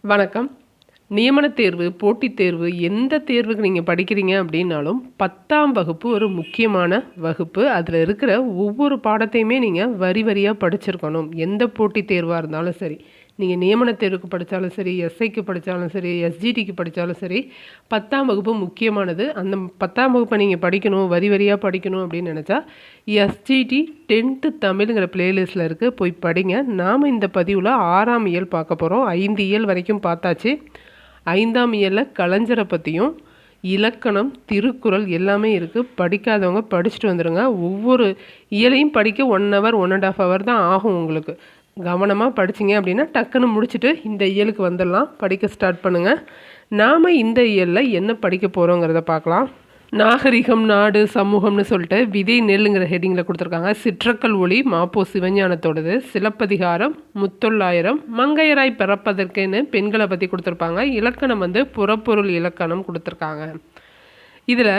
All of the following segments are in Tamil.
வணக்கம். நியமனத் தேர்வு, போட்டித் தேர்வு எந்த தேர்வுக்கு நீங்க படிக்கிறீங்க அப்படின்னாலும் 10ஆம் வகுப்பு ஒரு முக்கியமான வகுப்பு. அதில இருக்கிற ஒவ்வொரு பாடத்தையுமே நீங்க வரி வரியா படிச்சிருக்கணும். எந்த போட்டித் தேர்வா இருந்தாலும் சரி. நீங்க நியமனத் தேர்வுக்கு படிச்சாலும் சரி, எஸ்ஐக்கு படிச்சாலும் சரி, எஸ்ஜிடிக்கு படிச்சாலும் சரி, 10ஆம் வகுப்பு முக்கியமானது. அந்த 10ஆம் வகுப்பை நீங்க படிக்கணும், வரி வரியா படிக்கணும் அப்படின்னு நெனச்சா, எஸ்ஜிடி 10த் தமிழ்ங்கிற பிளேலிஸ்ட்ல இருக்கு. போய் படிங்க. நாம இந்த பதிவுல 6ஆம் இயல் பார்க்க போறோம். 5 இயல் வரைக்கும் பார்த்தாச்சு. 5ஆம் இயல்ல கலைஞரை பற்றியும் இலக்கணம், திருக்குறள் எல்லாமே இருக்குது. படிக்காதவங்க படிச்சுட்டு வந்துடுங்க. ஒவ்வொரு இயலையும் படிக்க 1 ஹவர் 1½ ஹவர் தான் ஆகும் உங்களுக்கு. கவனமாக படிச்சிங்க அப்படின்னா டக்குன்னு முடிச்சுட்டு இந்த இயலுக்கு வந்துடலாம். படிக்க ஸ்டார்ட் பண்ணுங்கள். நாம் இந்த இயலில் என்ன படிக்க போகிறோங்கிறத பார்க்கலாம். நாகரிகம், நாடு, சமூகம்னு சொல்லிட்டு விதை நெல்லுங்கிற ஹெட்டிங்கில் கொடுத்துருக்காங்க. சிற்றக்கல் ஒளி மாப்போ சிவஞானத்தோடது. சிலப்பதிகாரம், முத்தொள்ளாயிரம், மங்கையராய் பிறப்பதற்குன்னு பெண்களை பற்றி கொடுத்துருப்பாங்க. இலக்கணம் புறப்பொருள் இலக்கணம் கொடுத்துருக்காங்க. இதில்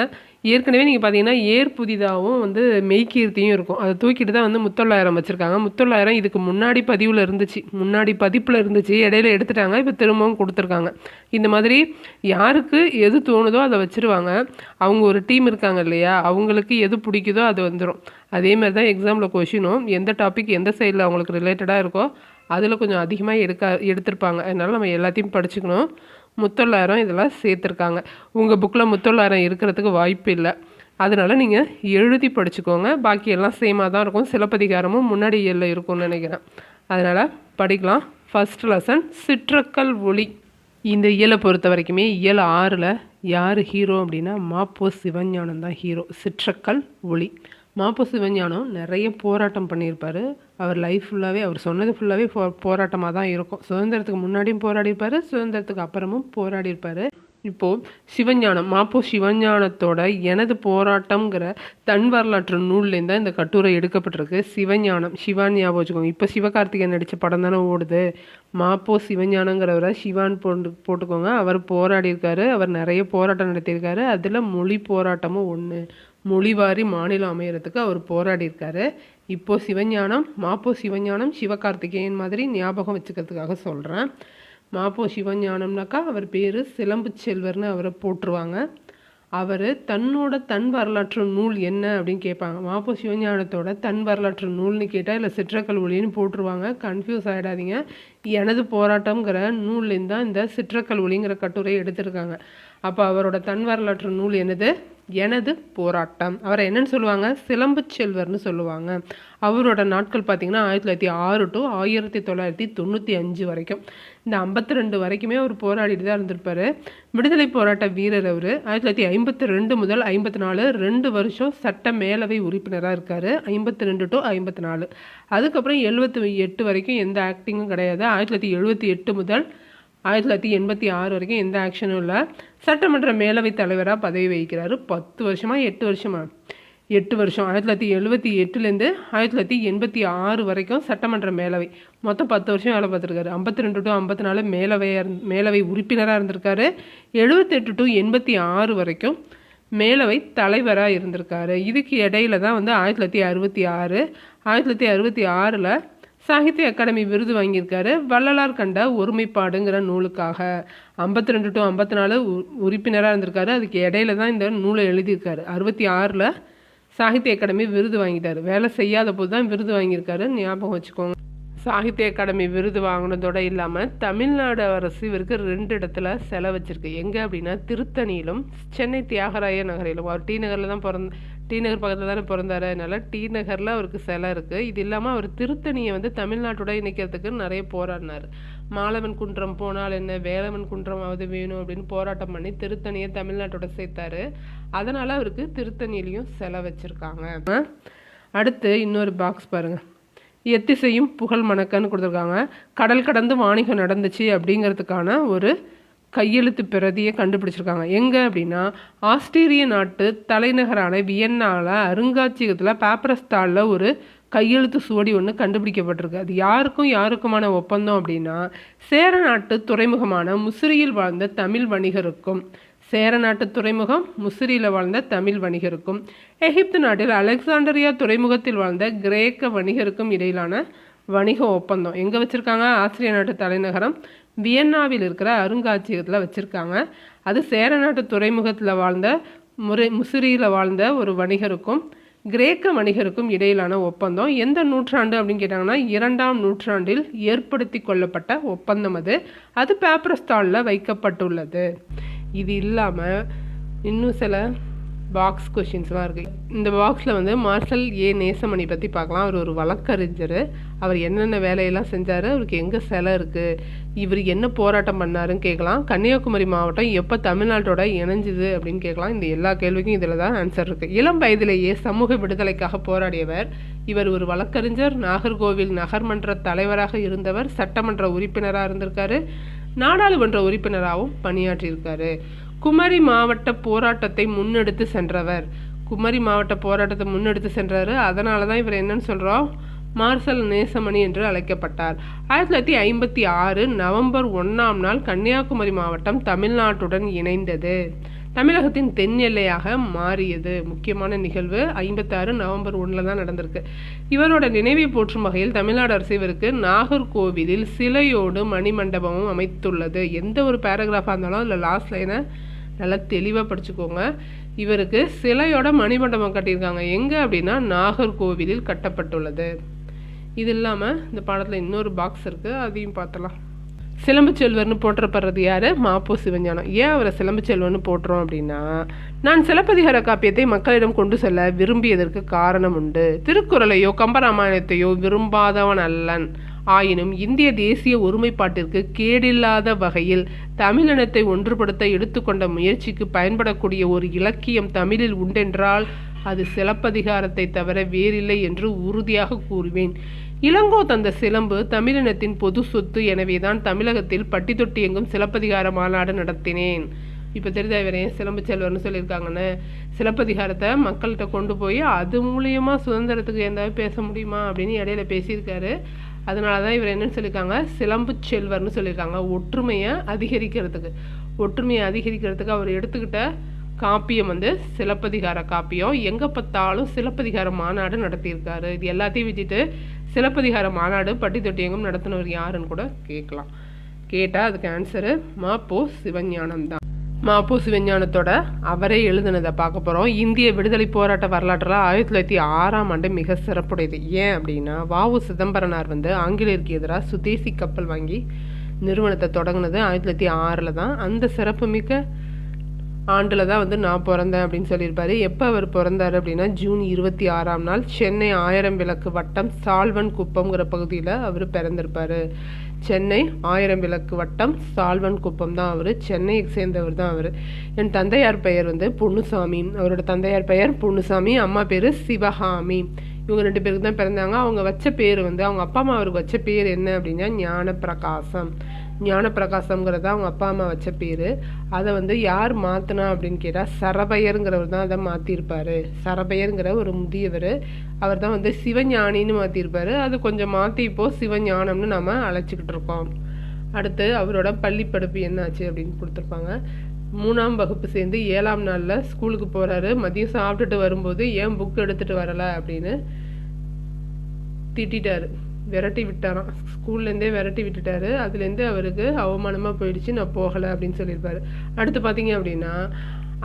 ஏற்கனவே நீங்கள் பார்த்தீங்கன்னா ஏர் புதிதாகவும் மெய்கீர்த்தியும் இருக்கும். அதை தூக்கிட்டு தான் முத்தொள்ளாயிரம் வச்சுருக்காங்க. முத்தொள்ளாயிரம் இதுக்கு முன்னாடி பதிவில் இருந்துச்சு, முன்னாடி பதிப்பில் இருந்துச்சு, இடையில எடுத்துட்டாங்க. இப்போ திரும்பவும் கொடுத்துருக்காங்க. இந்த மாதிரி யாருக்கு எது தோணுதோ அதை வச்சுருவாங்க. அவங்க ஒரு டீம் இருக்காங்க இல்லையா, அவங்களுக்கு எது பிடிக்குதோ அது வந்துடும். அதேமாதிரி தான் எக்ஸாமில் கொஷினும் எந்த டாபிக் எந்த சைடில் அவங்களுக்கு ரிலேட்டடாக இருக்கோ அதில் கொஞ்சம் அதிகமாக எடுத்திருப்பாங்க. அதனால் நம்ம எல்லாத்தையும் படிச்சுக்கணும். முத்தொள்ளாயிரம் இதெல்லாம் சேர்த்துருக்காங்க. உங்கள் புக்கில் முத்தொள்ளாயிரம் இருக்கிறதுக்கு வாய்ப்பு இல்லை. அதனால் நீங்கள் எழுதி படிச்சுக்கோங்க. பாக்கி எல்லாம் சேமாக தான் இருக்கும். சிலப்பதிகாரமும் முன்னாடி இயலில் இருக்கும்னு நினைக்கிறேன். அதனால் படிக்கலாம். ஃபஸ்ட் லெசன் சிற்றக்கல் ஒளி. இந்த இயலை பொறுத்த வரைக்குமே இயல் 6ல் யார் ஹீரோ அப்படின்னா மாப்போ சிவஞானம் தான் ஹீரோ. சிற்றக்கல் ஒளி. மாப்போ சிவஞானம் நிறைய போராட்டம் பண்ணியிருப்பார். அவர் லைஃப் ஃபுல்லாகவே, அவர் சொன்னது ஃபுல்லாகவே போராட்டமாக தான் இருக்கும். சுதந்திரத்துக்கு முன்னாடியும் போராடியிருப்பார், சுதந்திரத்துக்கு அப்புறமும் போராடியிருப்பார். இப்போது சிவஞானம், மாப்போ சிவஞானத்தோட எனது போராட்டம்ங்கிற தன் வரலாற்று நூல்லேருந்து தான் இந்த கட்டுரை எடுக்கப்பட்டிருக்கு. சிவஞானம், சிவான் ஞாபகம் வச்சுக்கோங்க. இப்போ சிவகார்த்திகேயன் நடித்த படம் தானே ஓடுது. மாப்போ சிவஞானங்கிறவரை சிவான் போட்டுக்கோங்க. அவர் போராடியிருக்காரு. அவர் நிறைய போராட்டம் நடத்தியிருக்காரு. அதில் மொழி போராட்டமும் ஒன்று. மொழிவாரி மாநிலம் அமையறதுக்கு அவர் போராடியிருக்காரு. இப்போது சிவஞானம், மாப்போ சிவஞானம் சிவகார்த்திகேயன் மாதிரி ஞாபகம் வச்சுக்கிறதுக்காக சொல்கிறேன். மாப்போ சிவஞானம்னாக்கா அவர் பேர் சிலம்பு செல்வர்னு அவரை போட்டுருவாங்க. அவர் தன் வரலாற்று நூல் என்ன அப்படின்னு கேட்பாங்க. மாப்போ சிவஞானத்தோட தன் வரலாற்று நூல்னு கேட்டால் இல்லை சிற்றக்கல் ஒளின்னு போட்டுருவாங்க. கன்ஃபியூஸ் ஆகிடாதீங்க. எனது போராட்டம்ங்கிற நூல்லேருந்து தான் இந்த சிற்றக்கல் ஒளிங்கிற கட்டுரை எடுத்திருக்காங்க. அப்போ அவரோட தன் வரலாற்று நூல் என்னது? எனது போராட்டம். அவரை என்னன்னு சொல்லுவாங்க? சிலம்பு செல்வர்னு சொல்லுவாங்க. அவரோட நாட்கள் பார்த்திங்கன்னா 1906 to 1995 வரைக்கும். இந்த 52 வரைக்குமே அவர் போராடிட்டு தான் இருந்திருப்பார். விடுதலை போராட்ட வீரர் அவர். 1952 முதல் 54 2 வருஷம் சட்ட மேலவை உறுப்பினராக இருக்கார். 52 to 54. அதுக்கப்புறம் 78 வரைக்கும் எந்த ஆக்டிங்கும் கிடையாது. 1978 முதல் 1986 வரைக்கும் எந்த ஆக்ஷனும் இல்லை. சட்டமன்ற மேலவை தலைவராக பதவி வகிக்கிறாரு. 10 வருஷமா 8 வருஷமா 8 வருஷம். 1978லேருந்து 1986 வரைக்கும் சட்டமன்ற மேலவை. மொத்தம் 10 வருஷம் வேலை பார்த்துருக்காரு. 52 to 54 மேலவை உறுப்பினராக இருந்திருக்காரு. 78 to 86 வரைக்கும் மேலவை தலைவராக இருந்திருக்காரு. இதுக்கு இடையில தான் 1966 1966ல் சாகித்ய அகாடமி விருது வாங்கியிருக்காரு. வள்ளலார் கண்ட ஒருமைப்பாடுங்கிற நூலுக்காக. 52 to 54 உறுப்பினராக இருந்திருக்காரு. அதுக்கு இடையில தான் இந்த நூலை எழுதியிருக்காரு. 66ல் சாகித்ய அகாடமி விருது வாங்கிட்டார். வேலை செய்யாத போது தான் விருது வாங்கியிருக்காரு, ஞாபகம் வச்சுக்கோங்க. சாகித்ய அகாடமி விருது வாங்கினதோடு இல்லாமல் தமிழ்நாடு அரசு இவருக்கு 2 இடத்துல செலை வச்சுருக்கு. எங்கே அப்படின்னா திருத்தணியிலும் சென்னை தியாகராய நகரிலும். அவர் டி நகரில் தான் டி நகர் பக்கத்தில் தானே பிறந்தார். அதனால் டி நகரில் அவருக்கு செலை இருக்குது. இது இல்லாமல் அவர் திருத்தணியை தமிழ்நாட்டோட இணைக்கிறதுக்கு நிறைய போராடினார். மாலவன் குன்றம் போனால் என்ன, வேலவன் குன்றமாவது வேணும் அப்படின்னு போராட்டம் பண்ணி திருத்தணியை தமிழ்நாட்டோட சேர்த்தாரு. அதனால் அவருக்கு திருத்தணியிலையும் செலை வச்சுருக்காங்க. அடுத்து இன்னொரு பாக்ஸ் பாருங்கள். எத்திசையும் புகழ் மணக்கன்னு கொடுத்துருக்காங்க. கடல் கடந்து வாணிகம் நடந்துச்சு அப்படிங்கிறதுக்கான ஒரு கையெழுத்து பிரதியை கண்டுபிடிச்சிருக்காங்க. எங்கே அப்படின்னா ஆஸ்திரிய நாட்டு தலைநகரான வியன்னாவில் அருங்காட்சியகத்தில் பேப்பரஸ்தாலில் ஒரு கையெழுத்து சுவடி ஒன்று கண்டுபிடிக்கப்பட்டிருக்கு. அது யாருக்குமான ஒப்பந்தம் அப்படின்னா சேர நாட்டு துறைமுகமான முசிறியில் வாழ்ந்த தமிழ் வணிகருக்கும், சேர நாட்டு துறைமுகம் முசிறியில் வாழ்ந்த தமிழ் வணிகருக்கும், எகிப்து நாட்டில் அலெக்சாண்டரியா துறைமுகத்தில் வாழ்ந்த கிரேக்க வணிகருக்கும் இடையிலான வணிக ஒப்பந்தம். எங்கே வச்சுருக்காங்க? ஆஸ்திரிய நாட்டு தலைநகரம் வியன்னாவில் இருக்கிற அருங்காட்சியகத்தில் வச்சுருக்காங்க. அது சேர நாட்டு துறைமுகத்தில் வாழ்ந்த முசிறியில் வாழ்ந்த ஒரு வணிகருக்கும் கிரேக்க வணிகருக்கும் இடையிலான ஒப்பந்தம். எந்த நூற்றாண்டு அப்படின்னு கேட்டாங்கன்னா 2ஆம் நூற்றாண்டில் ஏற்படுத்தி கொள்ளப்பட்ட ஒப்பந்தம். அது பேப்பரஸ் தாளில் வைக்கப்பட்டுள்ளது. இது இல்லாமல் இன்னும் சில பாக்ஸ் கொஷின்ஸ்லாம் இருக்குது. இந்த பாக்ஸில் மார்சல் ஏ நேசமணி பற்றி பார்க்கலாம். அவர் ஒரு வழக்கறிஞர். அவர் என்னென்ன வேலையெல்லாம் செஞ்சார், அவருக்கு எங்கே சிலை இருக்குது, இவர் என்ன போராட்டம் பண்ணாருன்னு கேட்கலாம். கன்னியாகுமரி மாவட்டம் எப்போ தமிழ்நாட்டோட இணைஞ்சுது அப்படின்னு கேட்கலாம். இந்த எல்லா கேள்விக்கும் இதில் தான் ஆன்சர் இருக்குது. இளம் வயதிலேயே சமூக விடுதலைக்காக போராடியவர். இவர் ஒரு வழக்கறிஞர், நாகர்கோவில் நகர்மன்ற தலைவராக இருந்தவர், சட்டமன்ற உறுப்பினராக இருந்திருக்காரு, நாடாளுமன்ற உறுப்பினராகவும் பணியாற்றியிருக்காரு. குமரி மாவட்ட போராட்டத்தை முன்னெடுத்து சென்றார். அதனால தான் இவர் என்னன்னு சொல்கிறோம், மார்சல் நேசமணி என்று அழைக்கப்பட்டார். 1956 நவம்பர் 1ஆம் நாள் கன்னியாகுமரி மாவட்டம் தமிழ்நாட்டுடன் இணைந்தது. தமிழகத்தின் தென் எல்லையாக மாறியது. முக்கியமான நிகழ்வு 56 நவம்பர் 1 தான் நடந்திருக்கு. இவரோட நினைவை போற்றும் வகையில் தமிழ்நாடு அரசு இவருக்கு நாகர்கோவிலில் சிலையோடு மணிமண்டபமும் அமைத்துள்ளது. எந்த ஒரு பேராகிராஃபாக இருந்தாலும் அதில் லாஸ்ட் லைனை நல்லா தெளிவாக படிச்சுக்கோங்க. இவருக்கு சிலையோட மணிமண்டபம் கட்டியிருக்காங்க. எங்கே அப்படின்னா நாகர்கோவிலில் கட்டப்பட்டுள்ளது. இது இல்லாமல் இந்த பாடத்தில் இன்னொரு பாக்ஸ் இருக்குது, அதையும் பார்த்தலாம். சிலம்பு செல்வர்னு போற்றப்படுறது யார்? மாப்போ சிவஞானம். ஏன் அவரை சிலம்பு செல்வர்னு போட்டுறோம் அப்படின்னா, நான் சிலப்பதிகார காப்பியத்தை மக்களிடம் கொண்டு செல்ல விரும்பியதற்கு காரணம் உண்டு. திருக்குறளையோ கம்பராமாயணத்தையோ விரும்பாதவன் அல்லன். ஆயினும் இந்திய தேசிய ஒருமைப்பாட்டிற்கு கேடில்லாத வகையில் தமிழினத்தை ஒன்றுபடுத்த எடுத்துக்கொண்ட முயற்சிக்கு பயன்படக்கூடிய ஒரு இலக்கியம் தமிழில் உண்டென்றால் அது சிலப்பதிகாரத்தை தவிர வேறில்லை என்று உறுதியாக கூறுவேன். இளங்கோ தந்த சிலம்பு தமிழினத்தின் பொது சொத்து. எனவேதான் தமிழகத்தில் பட்டி தொட்டி எங்கும் சிலப்பதிகார மாநாடு நடத்தினேன். இப்போ தெரிஞ்ச இவர் ஏன் சிலம்பு செல்வர்னு சொல்லியிருக்காங்கன்னு, சிலப்பதிகாரத்தை மக்கள்கிட்ட கொண்டு போய் அது மூலியமாக சுதந்திரத்துக்கு எந்தாவது பேச முடியுமா அப்படின்னு இடையில பேசியிருக்காரு. அதனால தான் இவர் என்னன்னு சொல்லியிருக்காங்க, சிலம்பு செல்வர்னு சொல்லியிருக்காங்க. ஒற்றுமையை அதிகரிக்கிறதுக்கு அவர் எடுத்துக்கிட்ட காப்பியம் சிலப்பதிகார காப்பியம். எங்கே பார்த்தாலும் சிலப்பதிகார மாநாடு நடத்தியிருக்காரு. இது எல்லாத்தையும் வச்சுட்டு சிலப்பதிகார மாநாடு பட்டி தொட்டி எங்கும் நடத்தினவர் யாருன்னு கூட கேட்டால் அதுக்கு ஆன்சரு மாப்போ சிவஞானம் தான். மாப்போ சிவஞானத்தோட அவரே எழுதுனதை பார்க்க போகிறோம். இந்திய விடுதலை போராட்ட வரலாற்றில் 1906ஆம் ஆண்டு மிக சிறப்புடையது. ஏன் அப்படின்னா வ.உ. சிதம்பரனார் ஆங்கிலேயருக்கு எதிராக சுதேசி கப்பல் வாங்கி நிறுவனத்தை தொடங்கினது 1906 தான். அந்த சிறப்புமிக்க ஆண்டில் தான் நான் பிறந்தேன் அப்படின்னு சொல்லியிருப்பாரு. எப்போ அவர் பிறந்தார் அப்படின்னா ஜூன் 26ஆம் நாள் சென்னை 1000 விளக்கு வட்டம் சால்வன் குப்பம்ங்கிற பகுதியில் அவர் பிறந்திருப்பார். சென்னை 1000 விளக்கு வட்டம் சால்வன் குப்பம் தான் அவர். சென்னையை சேர்ந்தவர் தான் அவர். என் தந்தையார் பெயர் பொன்னுசாமி. அவரோட தந்தையார் பெயர் பொன்னுசாமி, அம்மா பேர் சிவகாமி. இவங்க 2 பேருக்கு தான் பிறந்தாங்க. அவங்க வச்ச பேர் அவங்க அப்பா அம்மா அவருக்கு வச்ச பேர் என்ன அப்படின்னா ஞானப்பிரகாசம்ங்கிறத அவங்க அப்பா அம்மா வச்ச பேர். அதை யார் மாற்றினா அப்படின்னு கேட்டால் சரபையருங்கிறவர் தான் அதை மாற்றிருப்பார். சரபையருங்கிற ஒரு முதியவர், அவர் தான் சிவஞானின்னு மாற்றிருப்பார். அது கொஞ்சம் மாற்றி இப்போது சிவஞானம்னு நம்ம அழைச்சிக்கிட்டு இருக்கோம். அடுத்து அவரோட பள்ளி படிப்பு என்னாச்சு அப்படின்னு கொடுத்துருப்பாங்க. 3ஆம் வகுப்பு சேர்ந்து 7ஆம் நாளில் ஸ்கூலுக்கு போகிறாரு. மதியம் சாப்பிட்டுட்டு வரும்போது ஏன் புக் எடுத்துகிட்டு வரலை அப்படின்னு திட்டாரு, விரட்டி விட்டாராம். ஸ்கூல்லேருந்தே விரட்டி விட்டுட்டாரு. அதுலேருந்து அவருக்கு அவமானமாக போயிடுச்சு, நான் போகலை அப்படின்னு சொல்லியிருப்பாரு. அடுத்து பார்த்தீங்க அப்படின்னா,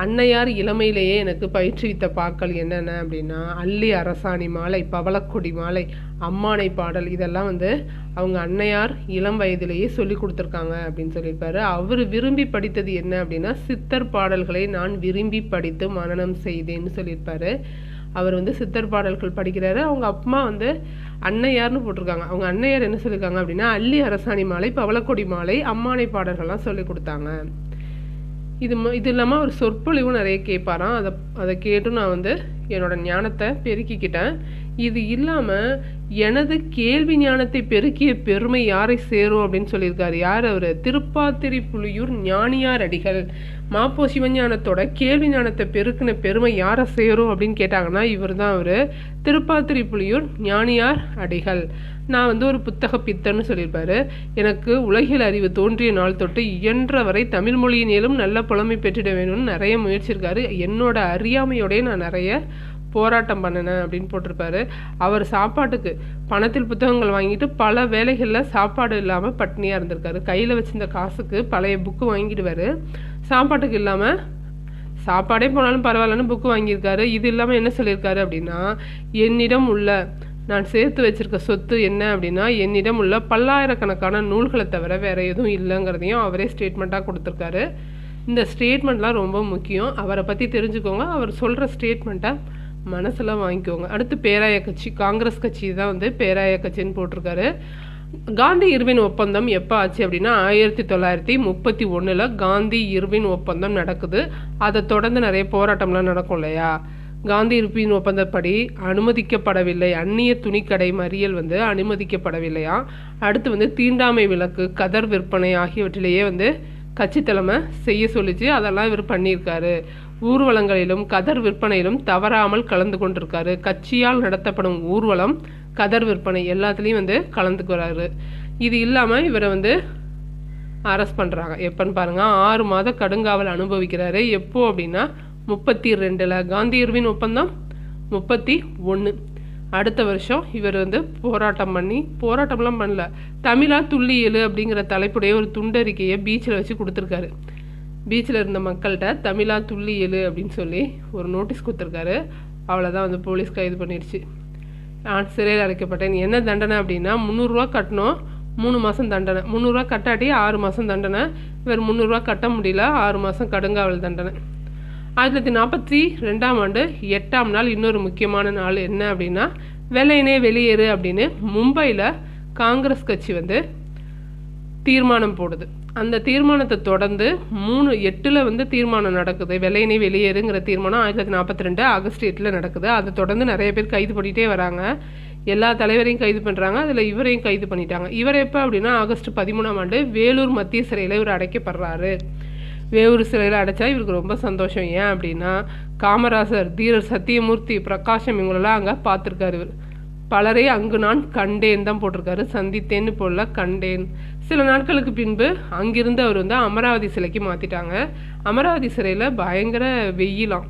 அன்னையார் இளமையிலேயே எனக்கு பயிற்றுவித்த பாக்கள் என்னென்ன அப்படின்னா அல்லி அரசாணி மாலை, பவளக்கொடி மாலை, அம்மானை பாடல், இதெல்லாம் அவங்க அன்னையார் இளம் வயதிலேயே சொல்லி கொடுத்துருக்காங்க அப்படின்னு சொல்லியிருப்பாரு. அவர் விரும்பி படித்தது என்ன அப்படின்னா சித்தர் பாடல்களை நான் விரும்பி படித்து மனனம் செய்தேன்னு சொல்லியிருப்பாரு. அவர் சித்தர் பாடல்கள் படிக்கிறாரு. அவங்க அம்மா அன்னையார்னு போட்டிருக்காங்க. அவங்க அன்னையார் என்ன சொல்லியிருக்காங்க அப்படின்னா அல்லி அரசாணி மாலை, பவளக்கொடி மாலை, அம்மானை பாடல்கள்லாம் சொல்லி கொடுத்தாங்க. இது இல்லாமல் ஒரு சொற்பொழிவும் நிறைய கேட்பாராம். அதை கேட்டு நான் என்னோட ஞானத்தை பெருக்கிக்கிட்டேன். இது இல்லாமல் எனது கேள்வி ஞானத்தை பெருக்கிய பெருமை யாரை சேரும் அப்படின்னு சொல்லியிருக்காரு. யார் அவர்? திருப்பாத்திரி புலியூர் ஞானியார் அடிகள். மாப்போ சிவஞானத்தோட கேள்வி ஞானத்தை பெருக்கின பெருமை யாரை சேரும் அப்படின்னு கேட்டாங்கன்னா இவர் தான். அவர் திருப்பாத்திரி புலியூர் ஞானியார் அடிகள். நான் ஒரு புத்தக பித்தன்னு சொல்லியிருப்பாரு. எனக்கு உலகில் அறிவு தோன்றிய நாள் தொட்டு இயன்ற வரை தமிழ் மொழியினேலும் நல்ல புலமை பெற்றிட வேணும்னு நிறைய முயற்சிருக்காரு. என்னோட அறியாமையோடய நான் நிறைய போராட்டம் பண்ணினேன் அப்படின்னு போட்டிருப்பாரு. அவர் சாப்பாட்டுக்கு பணத்தில் புத்தகங்கள் வாங்கிட்டு பல வேலைகளில் சாப்பாடு இல்லாமல் பட்னியாக இருந்திருக்காரு. கையில் வச்சிருந்த காசுக்கு பழைய புக்கு வாங்கிடுவார், சாப்பாட்டுக்கு இல்லாமல் சாப்பாடே போனாலும் பரவாயில்லன்னு புக்கு வாங்கியிருக்காரு. இது இல்லாமல் என்ன சொல்லியிருக்காரு அப்படின்னா, என்னிடம் உள்ள நான் சேர்த்து வச்சிருக்க சொத்து என்ன அப்படின்னா, என்னிடம் உள்ள பல்லாயிரக்கணக்கான நூல்களை தவிர வேறு எதுவும் இல்லைங்கிறதையும் அவரே ஸ்டேட்மெண்ட்டாக கொடுத்துருக்காரு. இந்த ஸ்டேட்மெண்ட்லாம் ரொம்ப முக்கியம். அவரை பற்றி தெரிஞ்சுக்கோங்க, அவர் சொல்கிற ஸ்டேட்மெண்ட்டை மனசில் வாங்கிக்கோங்க. அடுத்து பேராய கட்சி, காங்கிரஸ் கட்சி தான் வந்து பேராய கட்சின்னு போட்டிருக்காரு. காந்தி இர்வின் ஒப்பந்தம் எப்போ ஆச்சு அப்படின்னா 1931 காந்தி இர்வின் ஒப்பந்தம் நடக்குது. அதை தொடர்ந்து நிறைய போராட்டம்லாம் நடக்கும் இல்லையா. காந்தி இர்வின் ஒப்பந்தப்படி அனுமதிக்கப்படவில்லை, அந்நிய துணிக்கடை மறியல் வந்து அனுமதிக்கப்படவில்லையா. அடுத்து வந்து தீண்டாமை விலக்கு, கதர் விற்பனை ஆகியவற்றிலேயே வந்து கட்சி தலைமை செய்ய சொல்லிச்சு. அதெல்லாம் இவர் பண்ணியிருக்காரு. ஊர்வலங்களிலும் கதர் விற்பனையிலும் தவறாமல் கலந்து கொண்டிருக்காரு. கட்சியால் நடத்தப்படும் ஊர்வலம், கதர் விற்பனை எல்லாத்துலேயும் வந்து கலந்துக்கிறாரு. இது இல்லாமல் இவரை வந்து அரெஸ்ட் பண்ணுறாங்க. எப்போன்னு பாருங்கள், 6 மாத கடுங்காவல் அனுபவிக்கிறாரு. எப்போ அப்படின்னா 32 காந்தி இர்வின் ஒப்பந்தம் 31. அடுத்த வருஷம் இவர் வந்து போராட்டம்லாம் பண்ணல, தமிழா துள்ளி எழு அப்படிங்கிற தலைப்புடைய ஒரு துண்டறிக்கையை பீச்சில் வச்சு கொடுத்துருக்காரு. பீச்சில் இருந்த மக்கள்கிட்ட தமிழா துள்ளி எழு அப்படின்னு சொல்லி ஒரு நோட்டீஸ் கொடுத்துருக்காரு. அவ்வளோதான் வந்து போலீஸ் கைது பண்ணிடுச்சு. சிறையில் அடைக்கப்பட்டேன். என்ன தண்டனை அப்படின்னா 300 ரூபா கட்டணும், 3 மாதம் தண்டனை. 300 ரூபா கட்டாட்டி 6 மாதம் தண்டனை. இவர் 300 ரூபா கட்ட முடியல, 6 மாதம் கடுங்காவல் தண்டனை. 1942ஆம் ஆண்டு 8ஆம் நாள் இன்னொரு முக்கியமான நாள் என்ன அப்படின்னா, வெள்ளையனே வெளியேறு அப்படின்னு மும்பையில் காங்கிரஸ் கட்சி வந்து தீர்மானம் போடுது. அந்த தீர்மானத்தை தொடர்ந்து 3/8 வந்து தீர்மானம் நடக்குது. வெள்ளையனே வெளியேறுங்கிற தீர்மானம் 1942 ஆகஸ்ட் 8 நடக்குது. அதை தொடர்ந்து நிறைய பேர் கைது பண்ணிகிட்டே வராங்க. எல்லா தலைவரையும் கைது பண்ணுறாங்க, அதில் இவரையும் கைது பண்ணிட்டாங்க. இவர் எப்போ அப்படின்னா ஆகஸ்ட் 13ஆம் ஆண்டு வேலூர் மத்திய சிறையில் இவர் அடைக்கப்படுறாரு. வேலூர் சிறையில் அடைச்சா இவருக்கு ரொம்ப சந்தோஷம். ஏன் அப்படின்னா காமராசர், தீரர் சத்தியமூர்த்தி, பிரகாஷம் இவங்களெல்லாம் அங்கே பார்த்துருக்காரு. இவர் பலரை அங்கு நான் கண்டேன் தான் போட்டிருக்காரு, சந்தித்தேன்னு போடல, கண்டேன். சில நாட்களுக்கு பின்பு அங்கிருந்து அவர் வந்து அமராவதி சிலைக்கு மாற்றிட்டாங்க. அமராவதி சிறையில் பயங்கர வெயிலாம்,